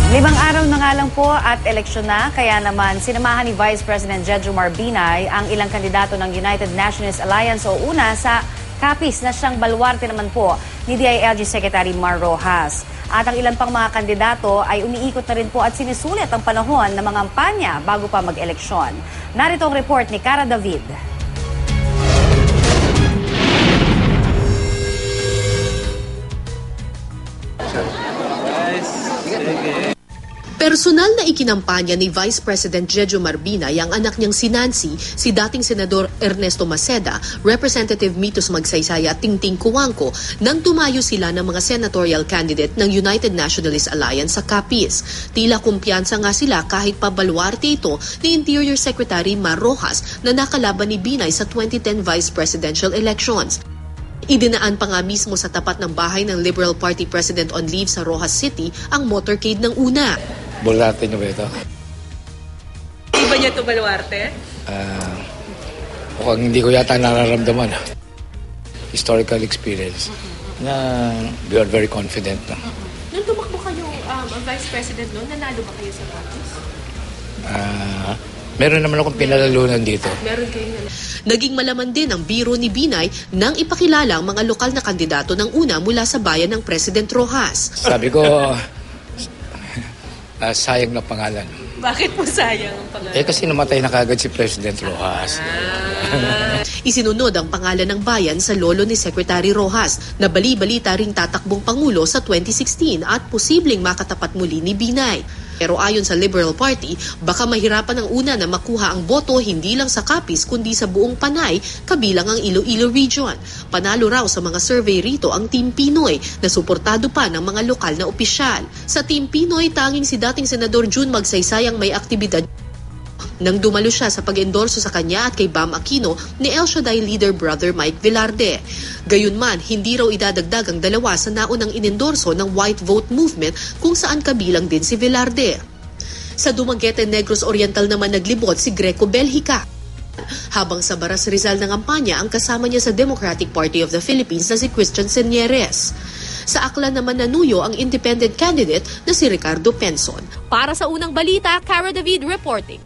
5 araw na nga lang po at eleksyon na, kaya naman sinamahan ni Vice President Jejomar Binay ang ilang kandidato ng United Nationalist Alliance o UNA sa Capiz na siyang baluarte naman po ni DILG Secretary Mar Rojas. At ang ilang pang mga kandidato ay umiikot na rin po at sinisulit ang panahon ng mga kampanya bago pa mag-eleksyon. Narito ang report ni Cara David. Personal na ikinampanya ni Vice President Jejomar Binay ang anak niyang si Nancy, si dating Senador Ernesto Maceda, Representative Mitos Magsaysay at Tingting Cuangco nang tumayo sila ng mga senatorial candidate ng United Nationalist Alliance sa Capiz. Tila kumpiyansa nga sila kahit pabaluarte ito ni Interior Secretary Mar Rojas na nakalaban ni Binay sa 2010 vice presidential elections. Idinaan pa nga mismo sa tapat ng bahay ng Liberal Party President on leave sa Rojas City ang motorcade ng UNA. Bularte nyo ba ito? Di ba niya ito baluarte? Mukhang hindi ko yata nararamdaman. Historical experience na we are very confident. Nung tumakbo kayo Vice President noon, nanalo ba kayo sa Capiz? Meron naman akong pinalalunan dito. Meron kayong Naging malaman din ang biro ni Binay nang ipakilala ang mga lokal na kandidato ng UNA mula sa bayan ng President Rojas. Sabi ko, sayang na pangalan. Bakit po sayang ang pangalan? Kasi namatay na kagad si President Rojas. Isinunod ang pangalan ng bayan sa lolo ni Secretary Rojas na bali-balita ring tatakbong Pangulo sa 2016 at posibleng makatapat muli ni Binay. Pero ayon sa Liberal Party, baka mahirapan ang UNA na makuha ang boto hindi lang sa Capiz kundi sa buong Panay, kabilang ang Iloilo Region. Panalo raw sa mga survey rito ang Team Pinoy na suportado pa ng mga lokal na opisyal. Sa Team Pinoy, tanging si dating Senador June Magsaysay ang may aktibidad nang dumalo siya sa pag-endorso sa kanya at kay Bam Aquino ni El Shaddai leader brother Mike Velarde. Gayunman, hindi raw idadagdag ang dalawa sa naunang inendorso ng White Vote Movement kung saan kabilang din si Velarde. Sa Dumaguete Negros Oriental naman naglibot si Greco Belhica. Habang sa Baras Rizal ng kampanya ang kasama niya sa Democratic Party of the Philippines na si Christian Senieres. Sa Aklan naman nanuyo ang independent candidate na si Ricardo Penson. Para sa Unang Balita, Cara David reporting.